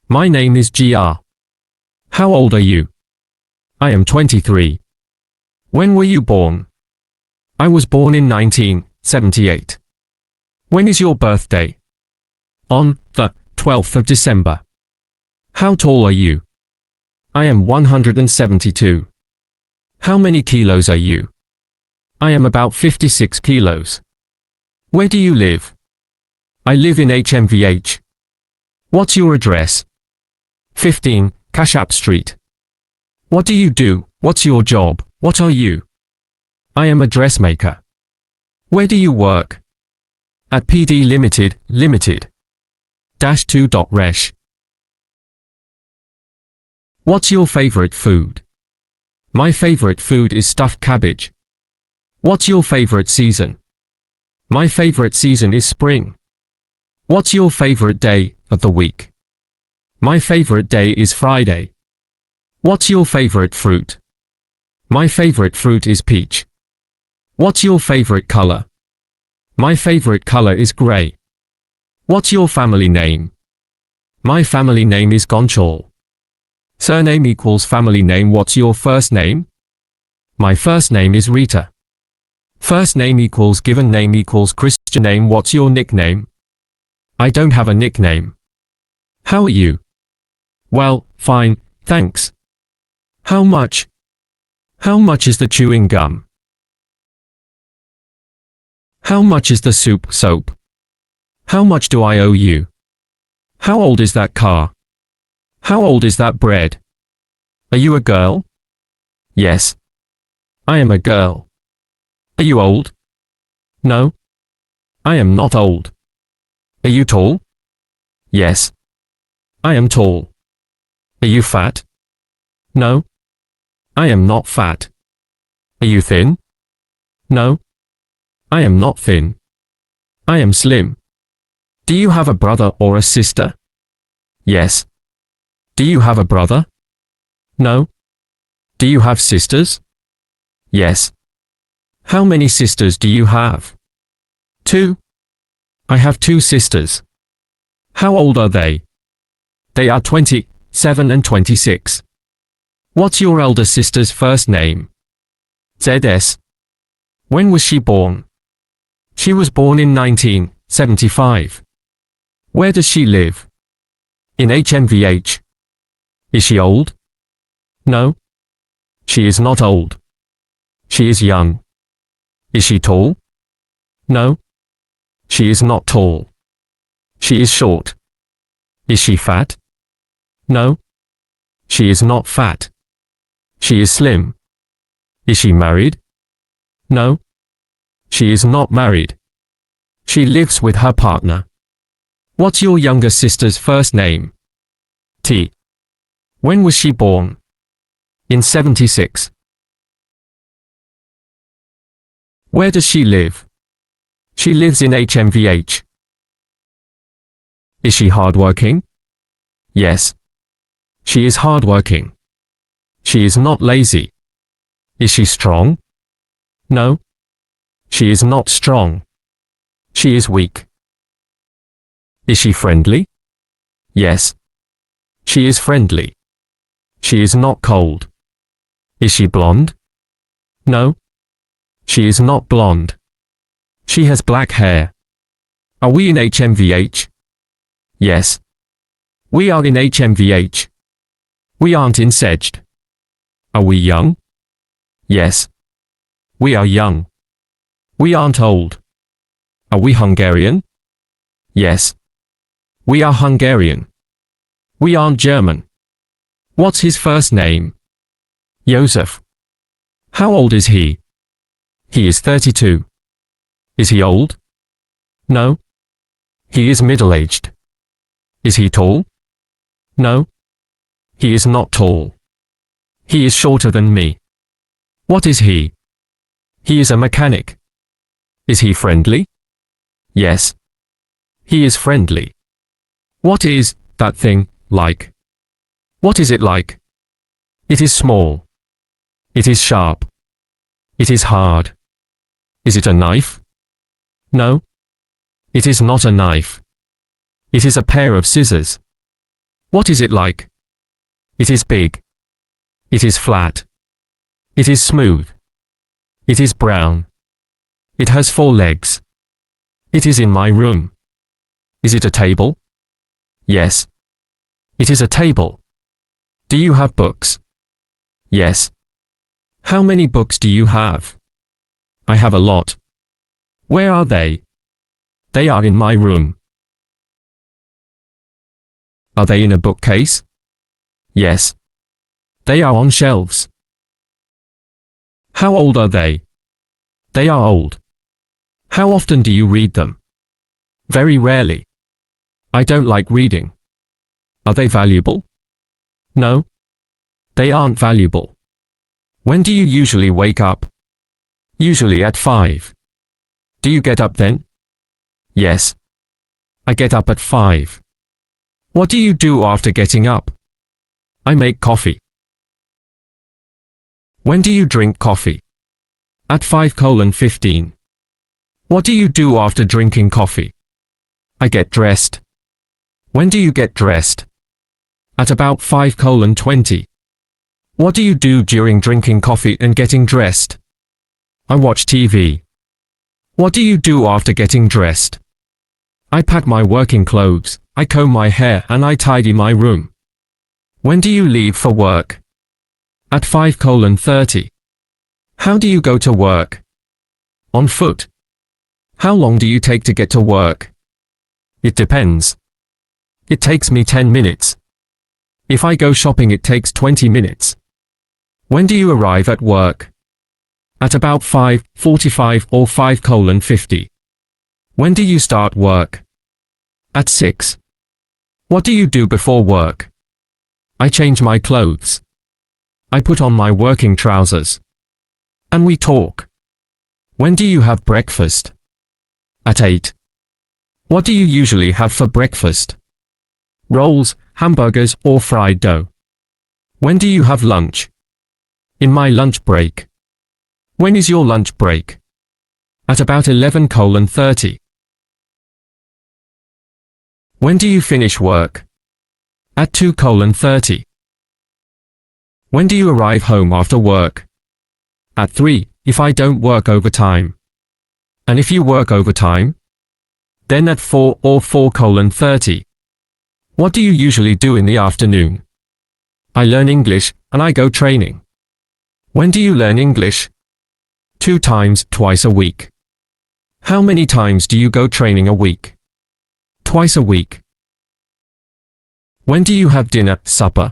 My name is GR. How old are you? I am 23. When were you born? I was born in 1978. When is your birthday? On the 12th of December. How tall are you? I am 172. How many kilos are you? I am about 56 kilos. Where do you live? I live in HMVH. What's your address? 15, Kashap Street. What do you do? What's your job? What are you? I am a dressmaker. Where do you work? At PD Limited, Limited. -2. Resh. What's your favorite food? My favorite food is stuffed cabbage. What's your favorite season? My favorite season is spring. What's your favorite day of the week? My favorite day is Friday. What's your favorite fruit? My favorite fruit is peach. What's your favorite color? My favorite color is gray. What's your family name? My family name is Gonchal. Surname equals family name. What's your first name? My first name is Rita. First name equals given name equals Christian name. What's your nickname? I don't have a nickname. How are you? Well, fine, thanks. How much? How much is the chewing gum? How much is the soap? How much do I owe you? How old is that car? How old is that bread? Are you a girl? Yes. I am a girl. Are you old? No. I am not old. Are you tall? Yes. I am tall. Are you fat? No. I am not fat. Are you thin? No. I am not thin. I am slim. Do you have a brother or a sister? Yes. Do you have a brother? No. Do you have sisters? Yes. How many sisters do you have? 2. I have 2 sisters. How old are they? They are 27 and 26. What's your elder sister's first name? ZS. When was she born? She was born in 1975. Where does she live? In HMVH. Is she old? No. She is not old. She is young. Is she tall? No. She is not tall. She is short. Is she fat? No. She is not fat. She is slim. Is she married? No. She is not married. She lives with her partner. What's your younger sister's first name? T. When was she born? In 76. Where does she live? She lives in HMVH. Is she hardworking? Yes. She is hardworking. She is not lazy. Is she strong? No. She is not strong. She is weak. Is she friendly? Yes. She is friendly. She is not cold. Is she blonde? No. She is not blonde. She has black hair. Are we in HMVH? Yes. We are in HMVH. We aren't in Sejd. Are we young? Yes. We are young. We aren't old. Are we Hungarian? Yes. We are Hungarian. We aren't German. What's his first name? Joseph. How old is he? He is 32. Is he old? No. He is middle-aged. Is he tall? No. He is not tall. He is shorter than me. What is he? He is a mechanic. Is he friendly? Yes. He is friendly. What is that thing like? What is it like? It is small. It is sharp. It is hard. Is it a knife? No. It is not a knife. It is a pair of scissors. What is it like? It is big. It is flat. It is smooth. It is brown. It has 4 legs. It is in my room. Is it a table? Yes. It is a table. Do you have books? Yes. How many books do you have? I have a lot. Where are they? They are in my room. Are they in a bookcase? Yes. They are on shelves. How old are they? They are old. How often do you read them? Very rarely. I don't like reading. Are they valuable? No. They aren't valuable. When do you usually wake up? Usually at 5. Do you get up then? Yes. I get up at 5. What do you do after getting up? I make coffee. When do you drink coffee? At 5:15. What do you do after drinking coffee? I get dressed. When do you get dressed? At about 5:20. What do you do during drinking coffee and getting dressed? I watch TV. What do you do after getting dressed? I pack my working clothes, I comb my hair and I tidy my room. When do you leave for work? At 5:30. How do you go to work? On foot. How long do you take to get to work? It depends. It takes me 10 minutes. If I go shopping it takes 20 minutes. When do you arrive at work? At about 5:45 or 5:50. When do you start work? At 6. What do you do before work? I change my clothes. I put on my working trousers. And we talk. When do you have breakfast? At 8. What do you usually have for breakfast? Rolls, hamburgers or fried dough? When do you have lunch? In my lunch break. When is your lunch break? At about 11:30. When do you finish work? At 2:30. When do you arrive home after work? At 3, if I don't work overtime. And if you work overtime? Then at 4 or 4:30. What do you usually do in the afternoon? I learn English, and I go training. When do you learn English? 2 times, twice a week. How many times do you go training a week? Twice a week. When do you have dinner, supper?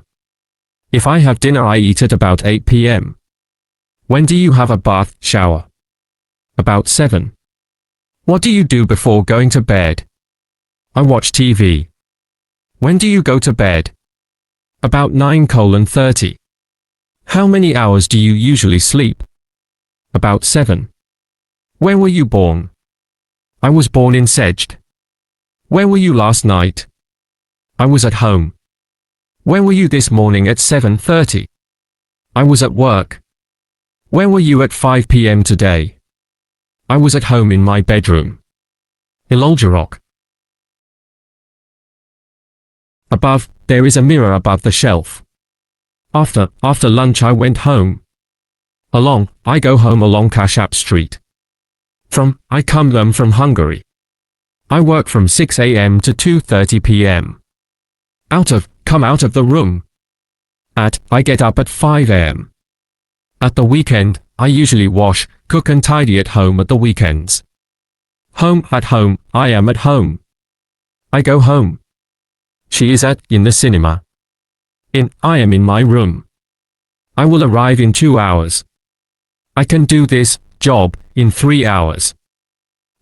If I have dinner I eat at about 8 p.m. When do you have a bath, shower? About 7. What do you do before going to bed? I watch TV. When do you go to bed? About 9:30. How many hours do you usually sleep? About 7. Where were you born? I was born in Sejd. Where were you last night? I was at home. Where were you this morning at 7:30? I was at work. Where were you at 5 p.m. today? I was at home in my bedroom. Iloljarok. Above, there is a mirror above the shelf. After lunch I went home. I go home along Kashap Street. I come from Hungary. I work from 6 a.m. to 2:30 p.m. Come out of the room. I get up at 5 a.m. At the weekend, I usually wash, cook and tidy at home at the weekends. At home, I am at home. I go home. She is in the cinema. I am in my room. I will arrive in 2 hours. I can do this job in 3 hours.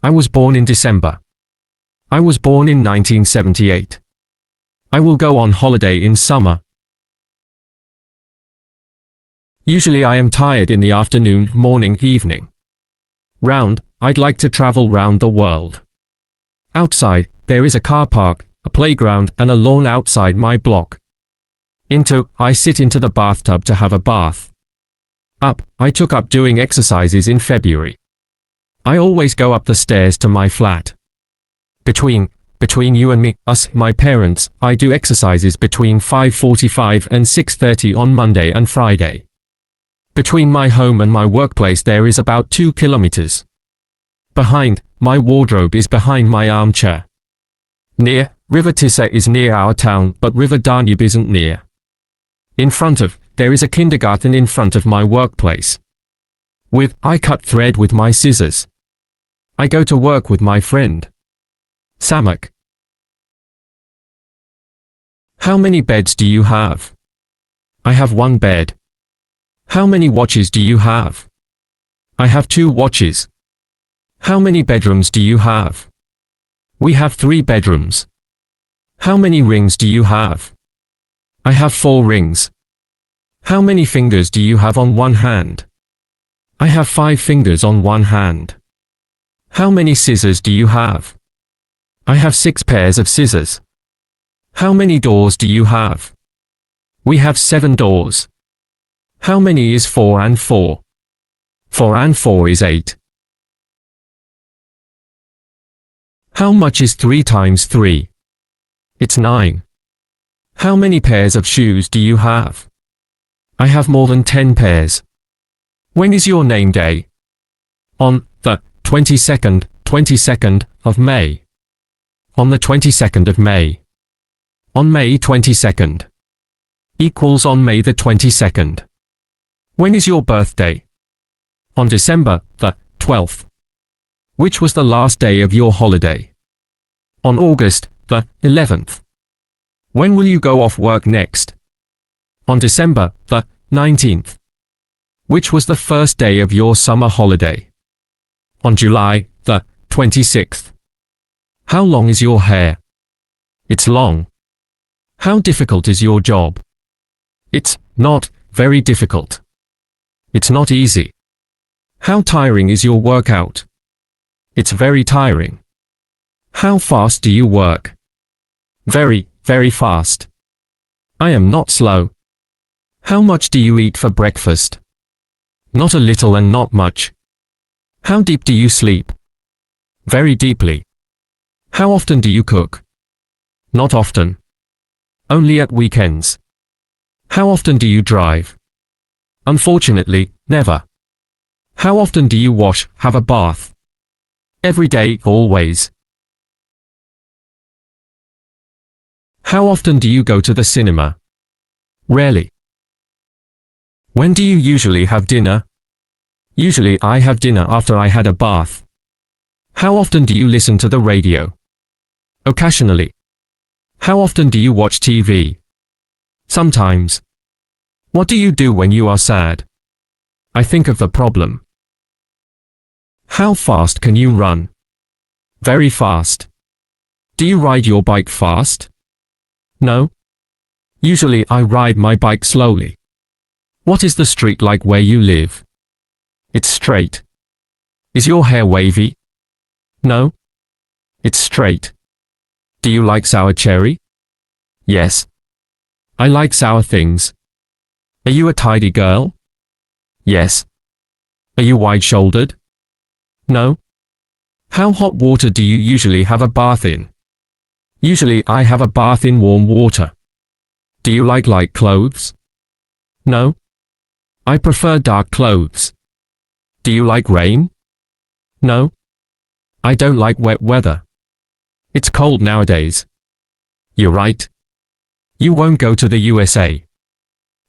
I was born in December. I was born in 1978. I will go on holiday in summer. Usually I am tired in the afternoon, morning, evening. I'd like to travel round the world. Outside, there is a car park, a playground and a lawn outside my block. I sit into the bathtub to have a bath. I took up doing exercises in February. I always go up the stairs to my flat. Between you and me, us, my parents, I do exercises between 5:45 and 6:30 on Monday and Friday. Between my home and my workplace there is about 2 kilometers. Behind, my wardrobe is behind my armchair. Near, River Tisa is near our town, but River Danube isn't near. In front of, there is a kindergarten in front of my workplace. With, I cut thread with my scissors. I go to work with my friend. Samak. How many beds do you have? I have 1 bed. How many watches do you have? I have 2 watches. How many bedrooms do you have? We have 3 bedrooms. How many rings do you have? I have 4 rings. How many fingers do you have on one hand? I have 5 fingers on one hand. How many scissors do you have? I have 6 pairs of scissors. How many doors do you have? We have 7 doors. How many is 4 and 4? 4 and 4 is 8. How much is 3 times 3? It's 9. How many pairs of shoes do you have? I have more than 10 pairs. When is your name day? On the 22nd of May. On the 22nd of May. On May 22nd. Equals on May the 22nd. When is your birthday? On December the 12th. Which was the last day of your holiday? On August the 11th. When will you go off work next? On December the 19th. Which was the first day of your summer holiday? On July the 26th. How long is your hair? It's long. How difficult is your job? It's not very difficult. It's not easy. How tiring is your workout? It's very tiring. How fast do you work? Very, very fast. I am not slow. How much do you eat for breakfast? Not a little and not much. How deep do you sleep? Very deeply. How often do you cook? Not often. Only at weekends. How often do you drive? Unfortunately, never. How often do you wash, have a bath? Every day, always. How often do you go to the cinema? Rarely. When do you usually have dinner? Usually I have dinner after I had a bath. How often do you listen to the radio? Occasionally. How often do you watch TV? Sometimes. What do you do when you are sad? I think of the problem. How fast can you run? Very fast. Do you ride your bike fast? No. Usually I ride my bike slowly. What is the street like where you live? It's straight. Is your hair wavy? No. It's straight. Do you like sour cherry? Yes. I like sour things. Are you a tidy girl? Yes. Are you wide-shouldered? No. How hot water do you usually have a bath in? Usually I have a bath in warm water. Do you like light clothes? No. I prefer dark clothes. Do you like rain? No. I don't like wet weather. It's cold nowadays. You're right. You won't go to the USA.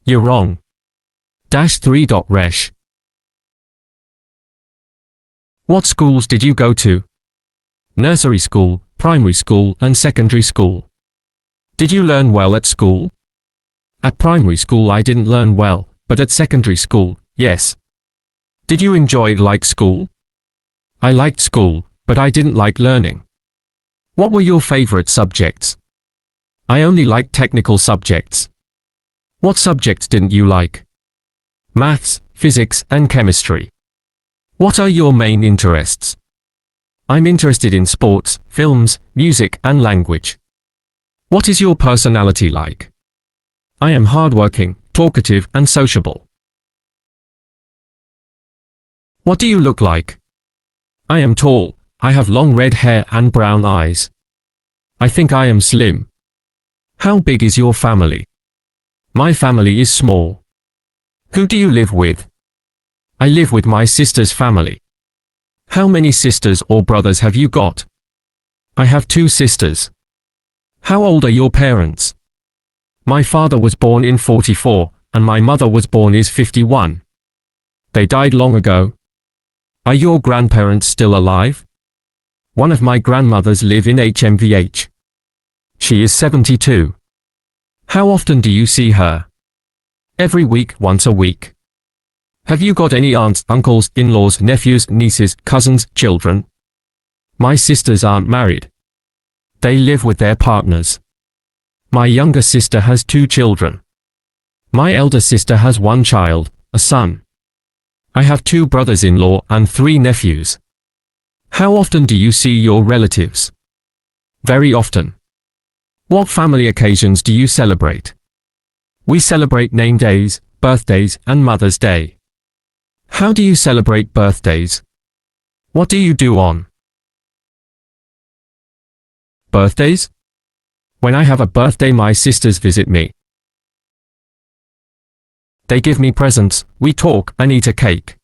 You're wrong. -3. Resh. What schools did you go to? Nursery school, primary school and secondary school. Did you learn well at school? At primary school I didn't learn well, but at secondary school, yes. Did you like school? I liked school, but I didn't like learning. What were your favorite subjects? I only liked technical subjects. What subjects didn't you like? Maths, physics and chemistry. What are your main interests? I'm interested in sports, films, music and language. What is your personality like? I am hardworking, talkative and sociable. What do you look like? I am tall. I have long red hair and brown eyes. I think I am slim. How big is your family? My family is small. Who do you live with? I live with my sister's family. How many sisters or brothers have you got? I have 2 sisters. How old are your parents? My father was born in 44, and my mother was born in 51. They died long ago. Are your grandparents still alive? One of my grandmothers live in HMVH. She is 72. How often do you see her? Every week, once a week. Have you got any aunts, uncles, in-laws, nephews, nieces, cousins, children? My sisters aren't married. They live with their partners. My younger sister has 2 children. My elder sister has 1 child, a son. I have 2 brothers-in-law and 3 nephews. How often do you see your relatives? Very often. What family occasions do you celebrate? We celebrate name days, birthdays, and Mother's Day. How do you celebrate birthdays? What do you do on birthdays? When I have a birthday, my sisters visit me. They give me presents, we talk and eat a cake.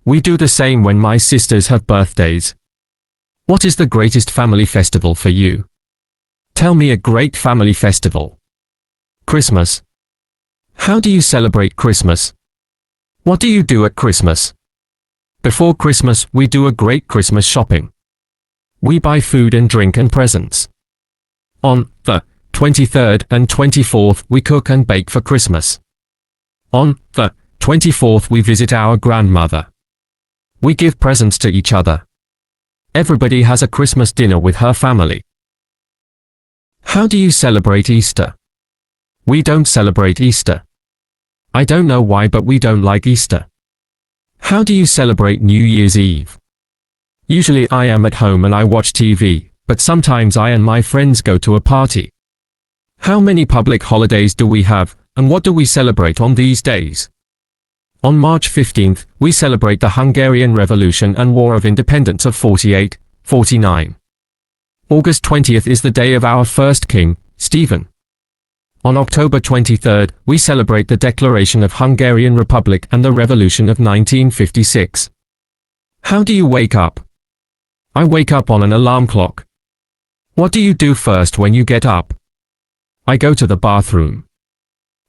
We do the same when my sisters have birthdays. What is the greatest family festival for you? Tell me a great family festival. Christmas. How do you celebrate Christmas? What do you do at Christmas? Before Christmas, we do a great Christmas shopping. We buy food and drink and presents. On the 23rd and 24th, we cook and bake for Christmas. On the 24th, we visit our grandmother. We give presents to each other. Everybody has a Christmas dinner with her family. How do you celebrate Easter? We don't celebrate Easter. I don't know why, but we don't like Easter. How do you celebrate New Year's Eve? Usually I am at home and I watch TV, but sometimes I and my friends go to a party. How many public holidays do we have, and what do we celebrate on these days? On March 15th, we celebrate the Hungarian Revolution and War of Independence of 48-49. August 20th is the day of our first king, Stephen. On October 23rd, we celebrate the declaration of Hungarian Republic and the Revolution of 1956. How do you wake up? I wake up on an alarm clock. What do you do first when you get up? I go to the bathroom.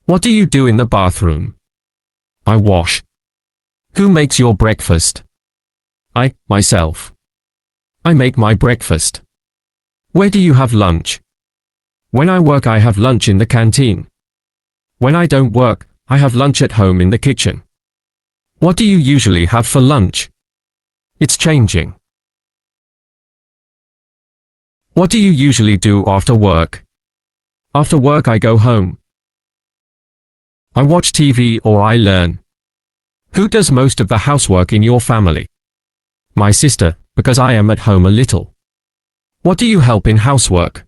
What do you do in the bathroom? I wash. Who makes your breakfast? I, myself. I make my breakfast. Where do you have lunch? When I work, I have lunch in the canteen. When I don't work, I have lunch at home in the kitchen. What do you usually have for lunch? It's changing. What do you usually do after work? After work, I go home. I watch TV or I learn. Who does most of the housework in your family? My sister, because I am at home a little. What do you help in housework?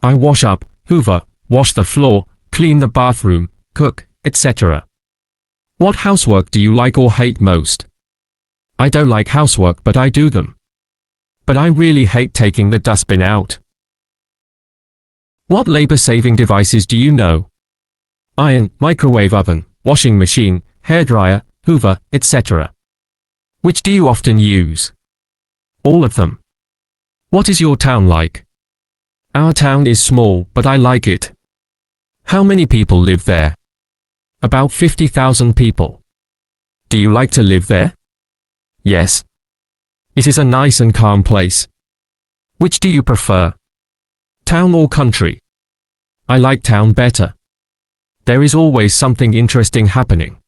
I wash up, hoover, wash the floor, clean the bathroom, cook, etc. What housework do you like or hate most? I don't like housework, but I do them. But I really hate taking the dustbin out. What labor-saving devices do you know? Iron, microwave oven, washing machine, hairdryer, hoover, etc. Which do you often use? All of them. What is your town like? Our town is small, but I like it. How many people live there? About 50,000 people. Do you like to live there? Yes. It is a nice and calm place. Which do you prefer? Town or country? I like town better. There is always something interesting happening.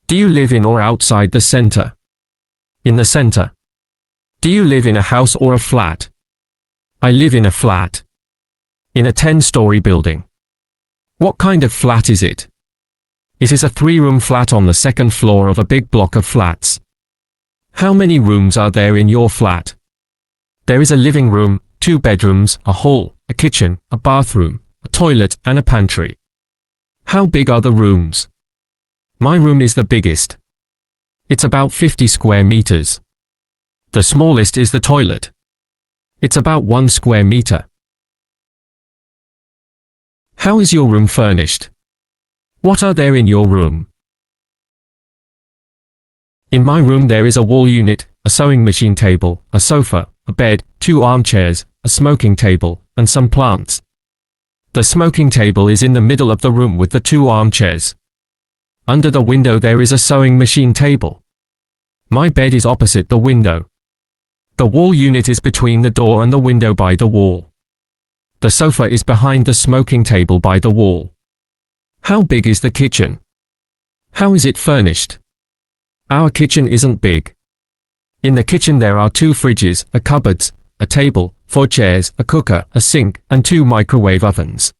Do you live in or outside the center? In the center. Do you live in a house or a flat? I live in a flat. In a 10-story building. What kind of flat is it? It is a 3-room flat on the second floor of a big block of flats. How many rooms are there in your flat? There is a living room, 2 bedrooms, a hall, a kitchen, a bathroom, a toilet, and a pantry. How big are the rooms? My room is the biggest. It's about 50 square meters. The smallest is the toilet. It's about 1 square meter. How is your room furnished? What are there in your room? In my room there is a wall unit, a sewing machine table, a sofa, a bed, 2 armchairs, a smoking table, and some plants. The smoking table is in the middle of the room with the 2 armchairs. Under the window there is a sewing machine table. My bed is opposite the window. The wall unit is between the door and the window by the wall. The sofa is behind the smoking table by the wall. How big is the kitchen? How is it furnished? Our kitchen isn't big. In the kitchen there are 2 fridges, a cupboard, a table, 4 chairs, a cooker, a sink, and 2 microwave ovens.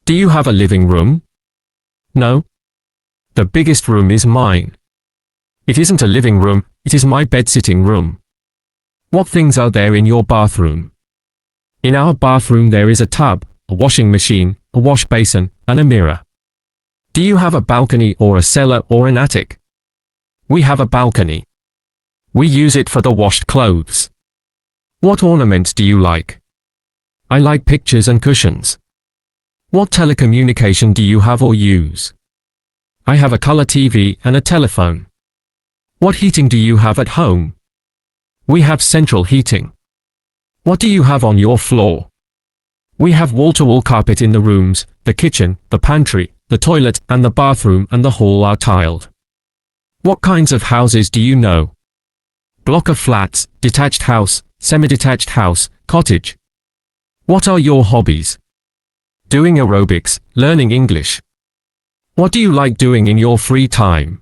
Do you have a living room? No. The biggest room is mine. It isn't a living room, it is my bed-sitting room. What things are there in your bathroom? In our bathroom there is a tub, a washing machine, a wash basin, and a mirror. Do you have a balcony or a cellar or an attic? We have a balcony. We use it for the washed clothes. What ornaments do you like? I like pictures and cushions. What telecommunication do you have or use? I have a color TV and a telephone. What heating do you have at home? We have central heating. What do you have on your floor? We have wall-to-wall carpet in the rooms, the kitchen, the pantry, the toilet, and the bathroom and the hall are tiled. What kinds of houses do you know? Block of flats, detached house, semi-detached house, cottage. What are your hobbies? Doing aerobics, learning English. What do you like doing in your free time?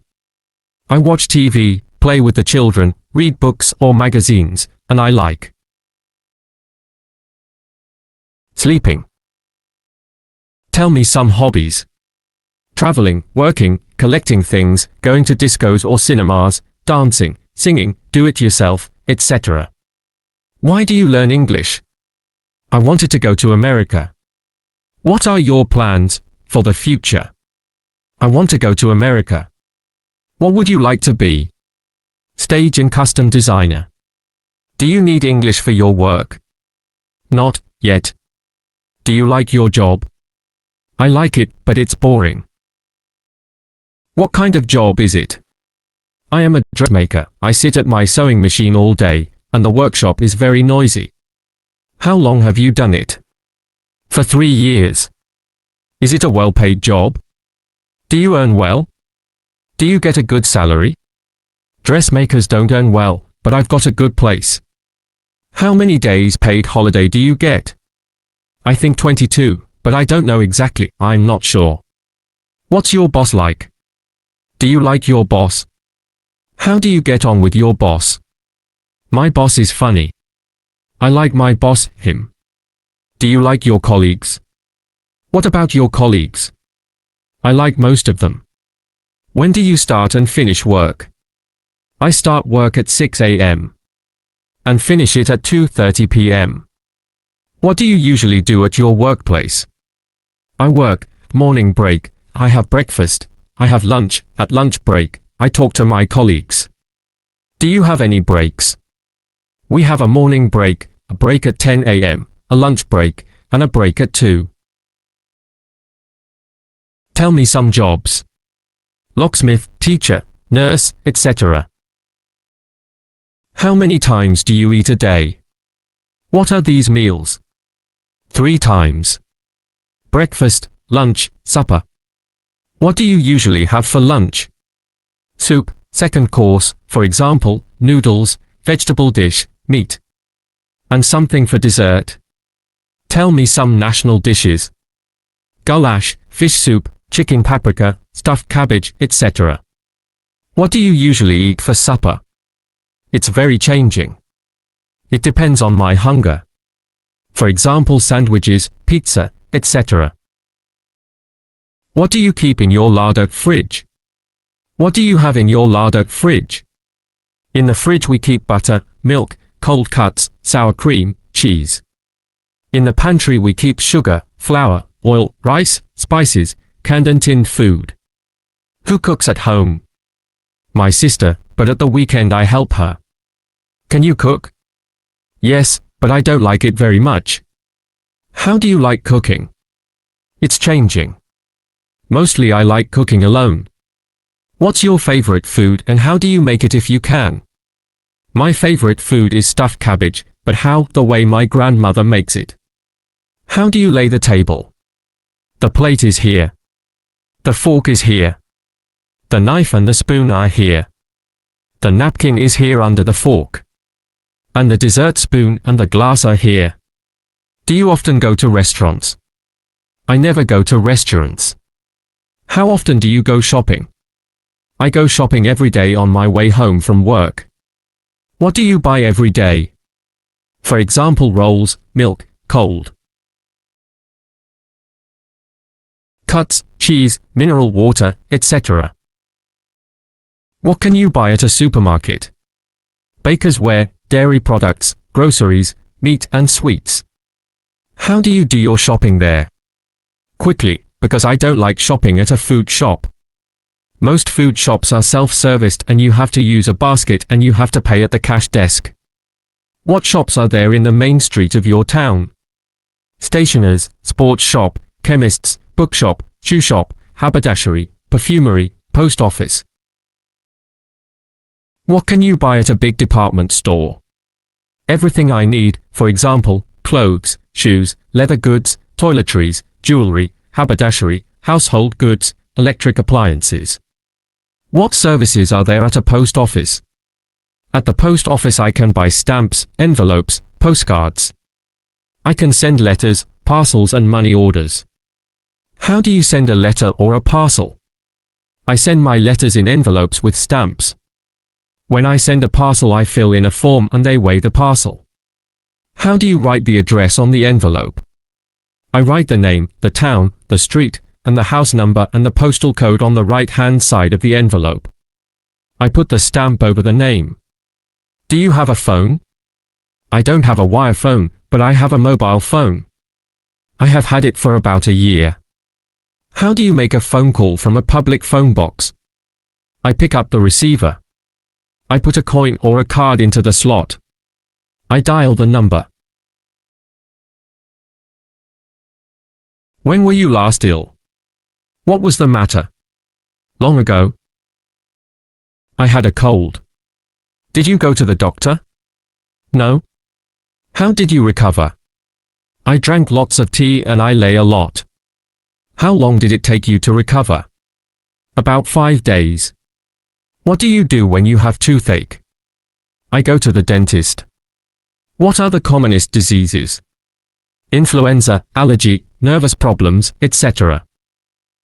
I watch TV, play with the children, read books or magazines, and I like sleeping. Tell me some hobbies. Traveling, working, collecting things, going to discos or cinemas, dancing, singing, do-it-yourself, etc. Why do you learn English? I wanted to go to America. What are your plans for the future? I want to go to America. What would you like to be? Stage and costume designer. Do you need English for your work? Not yet. Do you like your job? I like it, but it's boring. What kind of job is it? I am a dressmaker. I sit at my sewing machine all day, and the workshop is very noisy. How long have you done it? For 3 years. Is it a well-paid job? Do you earn well? Do you get a good salary? Dressmakers don't earn well, but I've got a good place. How many days paid holiday do you get? I think 22, but I don't know exactly. I'm not sure. What's your boss like? Do you like your boss? How do you get on with your boss? My boss is funny. I like my boss, him. Do you like your colleagues? What about your colleagues? I like most of them. When do you start and finish work? I start work at 6 a.m. and finish it at 2:30 p.m. What do you usually do at your workplace? I work, morning break, I have breakfast, I have lunch, at lunch break, I talk to my colleagues. Do you have any breaks? We have a morning break, a break at 10 a.m., a lunch break, and a break at 2. Tell me some jobs. Locksmith, teacher, nurse, etc. How many times do you eat a day? What are these meals? 3 times. Breakfast, lunch, supper. What do you usually have for lunch? Soup, second course, for example, noodles, vegetable dish, meat. And something for dessert. Tell me some national dishes. Goulash, fish soup, chicken paprika, stuffed cabbage, etc. What do you usually eat for supper? It's very changing. It depends on my hunger. For example, sandwiches, pizza, etc. What do you keep in your larder fridge? What do you have in your larder fridge? In the fridge we keep butter, milk, cold cuts, sour cream, cheese. In the pantry we keep sugar, flour, oil, rice, spices, canned and tinned food. Who cooks at home? My sister, but at the weekend I help her. Can you cook? Yes, but I don't like it very much. How do you like cooking? It's changing. Mostly I like cooking alone. What's your favorite food and how do you make it if you can? My favorite food is stuffed cabbage, but how? The way my grandmother makes it. How do you lay the table? The plate is here. The fork is here. The knife and the spoon are here. The napkin is here under the fork. And the dessert spoon and the glass are here. Do you often go to restaurants? I never go to restaurants. How often do you go shopping? I go shopping every day on my way home from work. What do you buy every day? For example, rolls, milk, cold cuts, cheese, mineral water, etc. What can you buy at a supermarket? Baker's ware, dairy products, groceries, meat and sweets. How do you do your shopping there? Quickly, because I don't like shopping at a food shop. Most food shops are self-serviced and you have to use a basket and you have to pay at the cash desk. What shops are there in the main street of your town? Stationers, sports shop, chemists, bookshop, shoe shop, haberdashery, perfumery, post office. What can you buy at a big department store? Everything I need, for example, clothes, shoes, leather goods, toiletries, jewelry, haberdashery, household goods, electric appliances. What services are there at a post office? At the post office I can buy stamps, envelopes, postcards. I can send letters, parcels and money orders. How do you send a letter or a parcel? I send my letters in envelopes with stamps. When I send a parcel I fill in a form and they weigh the parcel. How do you write the address on the envelope? I write the name, the town, the street, and the house number and the postal code on the right-hand side of the envelope. I put the stamp over the name. Do you have a phone? I don't have a wire phone, but I have a mobile phone. I have had it for about a year. How do you make a phone call from a public phone box? I pick up the receiver. I put a coin or a card into the slot. I dial the number. When were you last ill? What was the matter? Long ago. I had a cold. Did you go to the doctor? No. How did you recover? I drank lots of tea and I lay a lot. How long did it take you to recover? About 5 days. What do you do when you have toothache? I go to the dentist. What are the commonest diseases? Influenza, allergy, nervous problems, etc.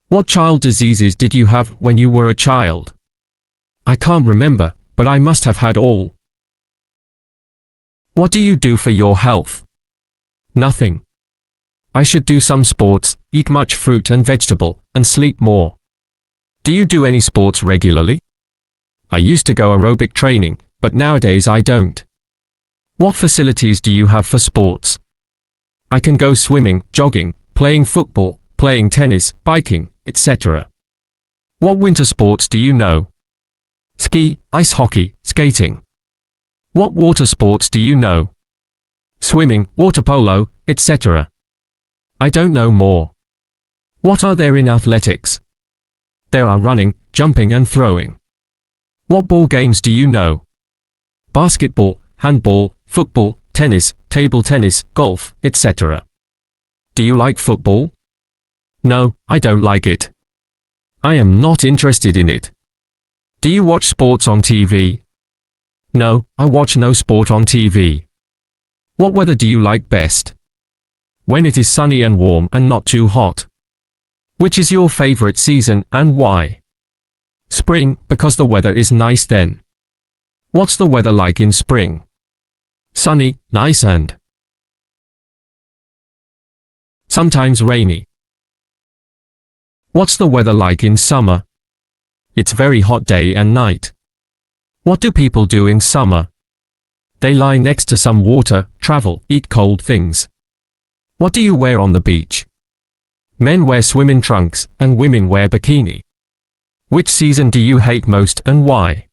What child diseases did you have when you were a child? I can't remember, but I must have had all. What do you do for your health? Nothing. I should do some sports, eat much fruit and vegetable, and sleep more. Do you do any sports regularly? I used to go aerobic training, but nowadays I don't. What facilities do you have for sports? I can go swimming, jogging, playing football, playing tennis, biking, etc. What winter sports do you know? Ski, ice hockey, skating. What water sports do you know? Swimming, water polo, etc. I don't know more. What are there in athletics? There are running, jumping and throwing. What ball games do you know? Basketball, handball, football, tennis, table tennis, golf, etc. Do you like football? No, I don't like it. I am not interested in it. Do you watch sports on TV? No, I watch no sport on TV. What weather do you like best? When it is sunny and warm and not too hot. Which is your favorite season and why? Spring, because the weather is nice then. What's the weather like in spring? Sunny, nice and sometimes rainy. What's the weather like in summer? It's very hot day and night. What do people do in summer? They lie next to some water, travel, eat cold things. What do you wear on the beach? Men wear swimming trunks and women wear bikini. Which season do you hate most and why?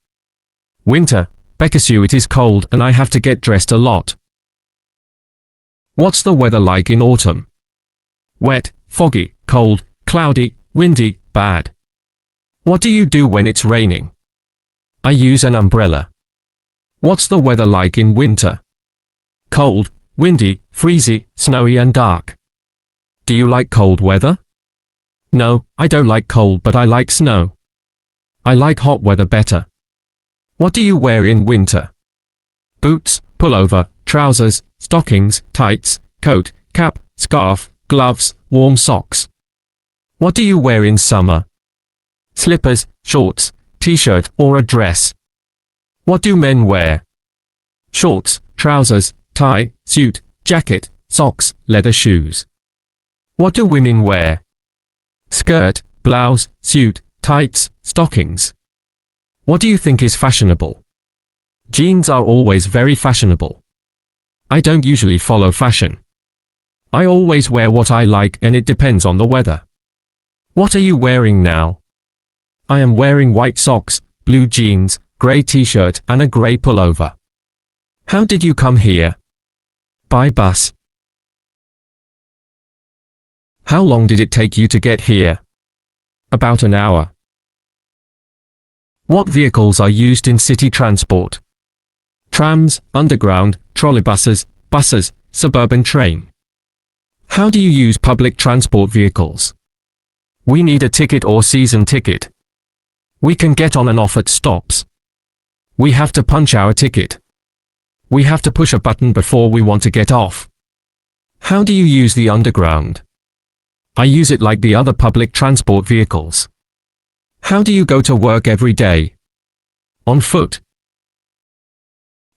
Winter, because it is cold and I have to get dressed a lot. What's the weather like in autumn? Wet, foggy, cold, cloudy, windy, bad. What do you do when it's raining? I use an umbrella. What's the weather like in winter? Cold, windy, freezy, snowy and dark. Do you like cold weather? No, I don't like cold, but I like snow. I like hot weather better. What do you wear in winter? Boots, pullover, trousers, stockings, tights, coat, cap, scarf, gloves, warm socks. What do you wear in summer? Slippers, shorts, t-shirt or a dress. What do men wear? Shorts, trousers, tie, suit, jacket, socks, leather shoes. What do women wear? Skirt, blouse, suit, tights, stockings. What do you think is fashionable? Jeans are always very fashionable. I don't usually follow fashion. I always wear what I like and it depends on the weather. What are you wearing now? I am wearing white socks, blue jeans, grey t-shirt and a grey pullover. How did you come here? By bus. How long did it take you to get here? About an hour. What vehicles are used in city transport? Trams, underground, trolleybuses, buses, suburban train. How do you use public transport vehicles? We need a ticket or season ticket. We can get on and off at stops. We have to punch our ticket. We have to push a button before we want to get off. How do you use the underground? I use it like the other public transport vehicles. How do you go to work every day? On foot.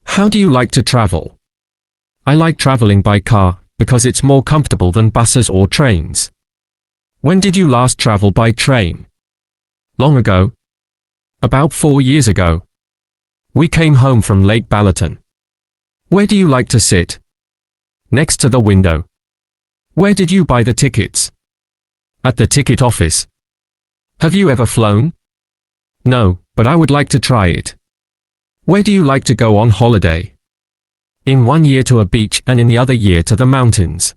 How do you like to travel? I like traveling by car because it's more comfortable than buses or trains. When did you last travel by train? Long ago. About 4 years ago. We came home from Lake Ballaton. Where do you like to sit? Next to the window. Where did you buy the tickets? At the ticket office. Have you ever flown? No, but I would like to try it. Where do you like to go on holiday? In 1 year to a beach and in the other year to the mountains.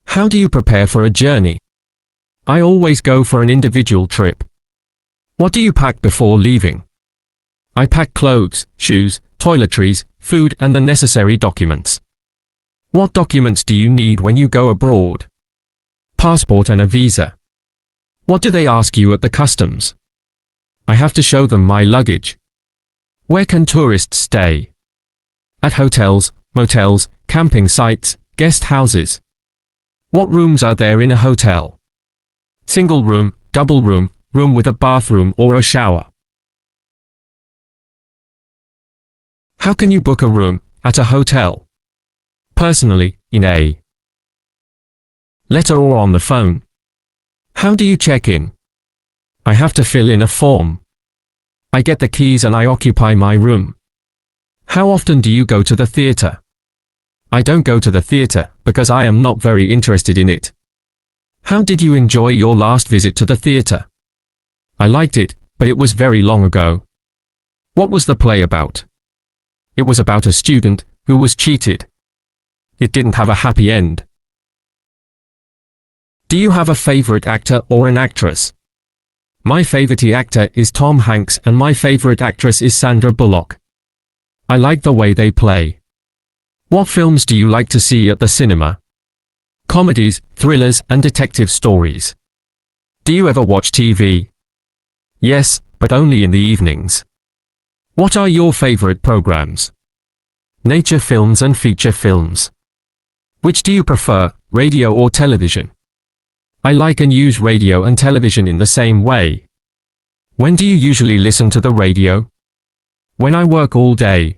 How do you prepare for a journey? I always go for an individual trip. What do you pack before leaving? I pack clothes, shoes, toiletries, food and the necessary documents. What documents do you need when you go abroad? Passport and a visa. What do they ask you at the customs? I have to show them my luggage. Where can tourists stay? At hotels, motels, camping sites, guest houses. What rooms are there in a hotel? Single room, double room, room with a bathroom or a shower. How can you book a room at a hotel? Personally, in a letter or on the phone. How do you check in? I have to fill in a form. I get the keys and I occupy my room. How often do you go to the theater? I don't go to the theater because I am not very interested in it. How did you enjoy your last visit to the theater? I liked it, but it was very long ago. What was the play about? It was about a student who was cheated. It didn't have a happy end. Do you have a favorite actor or an actress? My favorite actor is Tom Hanks and my favorite actress is Sandra Bullock. I like the way they play. What films do you like to see at the cinema? Comedies, thrillers and detective stories. Do you ever watch TV? Yes, but only in the evenings. What are your favorite programs? Nature films and feature films. Which do you prefer, radio or television? I like and use radio and television in the same way. When do you usually listen to the radio? When I work all day.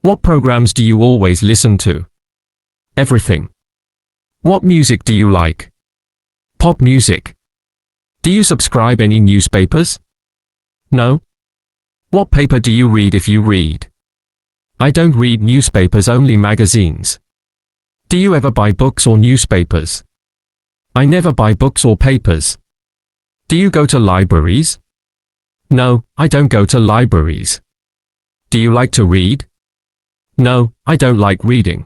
What programs do you always listen to? Everything. What music do you like? Pop music. Do you subscribe any newspapers? No. What paper do you read if you read? I don't read newspapers, only magazines. Do you ever buy books or newspapers? I never buy books or papers. Do you go to libraries? No, I don't go to libraries. Do you like to read? No, I don't like reading.